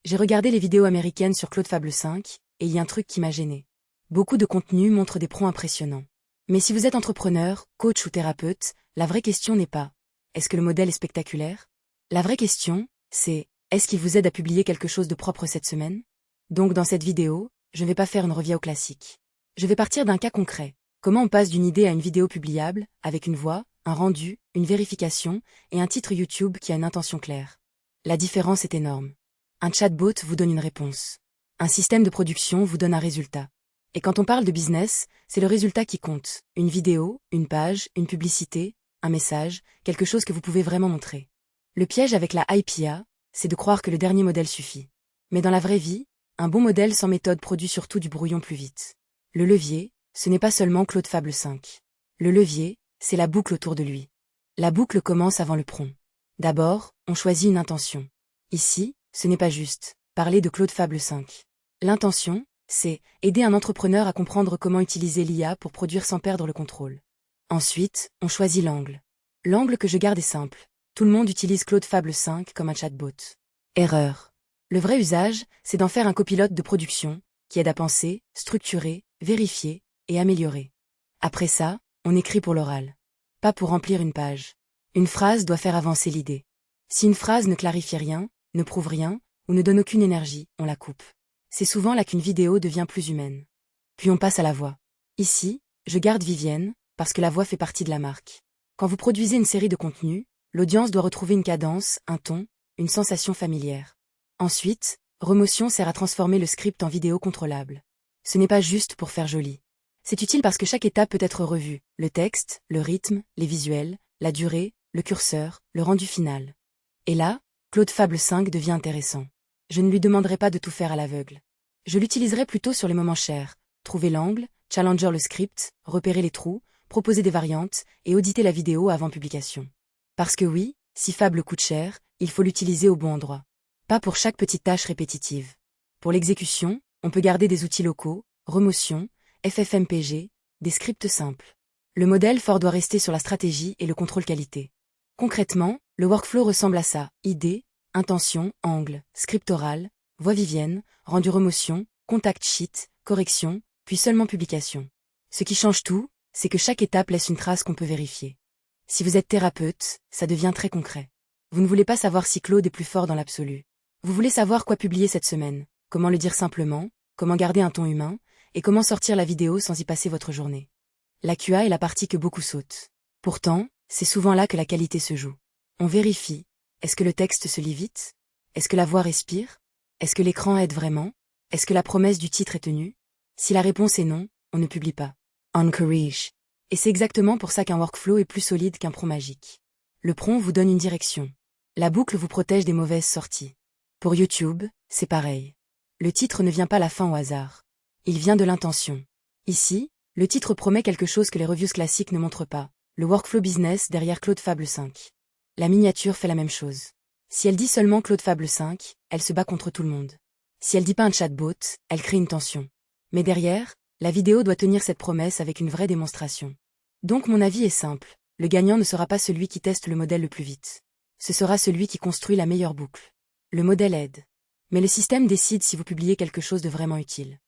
J'ai regardé les vidéos américaines sur Claude Fable 5, et il y a un truc qui m'a gêné. Beaucoup de contenu montre des pros impressionnants. Mais si vous êtes entrepreneur, coach ou thérapeute, la vraie question n'est pas « Est-ce que le modèle est spectaculaire ?» La vraie question, c'est « Est-ce qu'il vous aide à publier quelque chose de propre cette semaine ?» Donc dans cette vidéo, je ne vais pas faire une review classique. Je vais partir d'un cas concret. Comment on passe d'une idée à une vidéo publiable, avec une voix, un rendu, une vérification, et un titre YouTube qui a une intention claire. La différence est énorme. Un chatbot vous donne une réponse. Un système de production vous donne un résultat. Et quand on parle de business, c'est le résultat qui compte. Une vidéo, une page, une publicité, un message, quelque chose que vous pouvez vraiment montrer. Le piège avec la IPA, c'est de croire que le dernier modèle suffit. Mais dans la vraie vie, un bon modèle sans méthode produit surtout du brouillon plus vite. Le levier, ce n'est pas seulement Claude Fable 5. Le levier, c'est la boucle autour de lui. La boucle commence avant le prompt. D'abord, on choisit une intention. Ici, ce n'est pas juste parler de Claude Fable 5. L'intention, c'est aider un entrepreneur à comprendre comment utiliser l'IA pour produire sans perdre le contrôle. Ensuite, on choisit l'angle. L'angle que je garde est simple. Tout le monde utilise Claude Fable 5 comme un chatbot. Erreur. Le vrai usage, c'est d'en faire un copilote de production, qui aide à penser, structurer, vérifier et améliorer. Après ça, on écrit pour l'oral. Pas pour remplir une page. Une phrase doit faire avancer l'idée. Si une phrase ne clarifie rien, ne prouve rien, ou ne donne aucune énergie, on la coupe. C'est souvent là qu'une vidéo devient plus humaine. Puis on passe à la voix. Ici, je garde Vivienne, parce que la voix fait partie de la marque. Quand vous produisez une série de contenus, l'audience doit retrouver une cadence, un ton, une sensation familière. Ensuite, Remotion sert à transformer le script en vidéo contrôlable. Ce n'est pas juste pour faire joli. C'est utile parce que chaque étape peut être revue, le texte, le rythme, les visuels, la durée, le curseur, le rendu final. Et là, Claude Fable 5 devient intéressant. Je ne lui demanderai pas de tout faire à l'aveugle. Je l'utiliserai plutôt sur les moments chers, trouver l'angle, challenger le script, repérer les trous, proposer des variantes et auditer la vidéo avant publication. Parce que oui, si Fable coûte cher, il faut l'utiliser au bon endroit. Pas pour chaque petite tâche répétitive. Pour l'exécution, on peut garder des outils locaux, Remotion, FFmpeg, des scripts simples. Le modèle fort doit rester sur la stratégie et le contrôle qualité. Concrètement, le workflow ressemble à ça, idée, intention, angle, script oral, voix Vivienne, rendu Remotion, contact sheet, correction, puis seulement publication. Ce qui change tout, c'est que chaque étape laisse une trace qu'on peut vérifier. Si vous êtes thérapeute, ça devient très concret. Vous ne voulez pas savoir si Claude est plus fort dans l'absolu. Vous voulez savoir quoi publier cette semaine, comment le dire simplement, comment garder un ton humain, et comment sortir la vidéo sans y passer votre journée. La QA est la partie que beaucoup sautent. Pourtant, c'est souvent là que la qualité se joue. On vérifie. Est-ce que le texte se lit vite? Est-ce que la voix respire? Est-ce que l'écran aide vraiment? Est-ce que la promesse du titre est tenue? Si la réponse est non, on ne publie pas. Encourage. Et c'est exactement pour ça qu'un workflow est plus solide qu'un prompt magique. Le prompt vous donne une direction. La boucle vous protège des mauvaises sorties. Pour YouTube, c'est pareil. Le titre ne vient pas à la fin au hasard. Il vient de l'intention. Ici, le titre promet quelque chose que les reviews classiques ne montrent pas. Le workflow business derrière Claude Fable 5. La miniature fait la même chose. Si elle dit seulement Claude Fable 5, elle se bat contre tout le monde. Si elle dit pas un chatbot, elle crée une tension. Mais derrière, la vidéo doit tenir cette promesse avec une vraie démonstration. Donc mon avis est simple. Le gagnant ne sera pas celui qui teste le modèle le plus vite. Ce sera celui qui construit la meilleure boucle. Le modèle aide. Mais le système décide si vous publiez quelque chose de vraiment utile.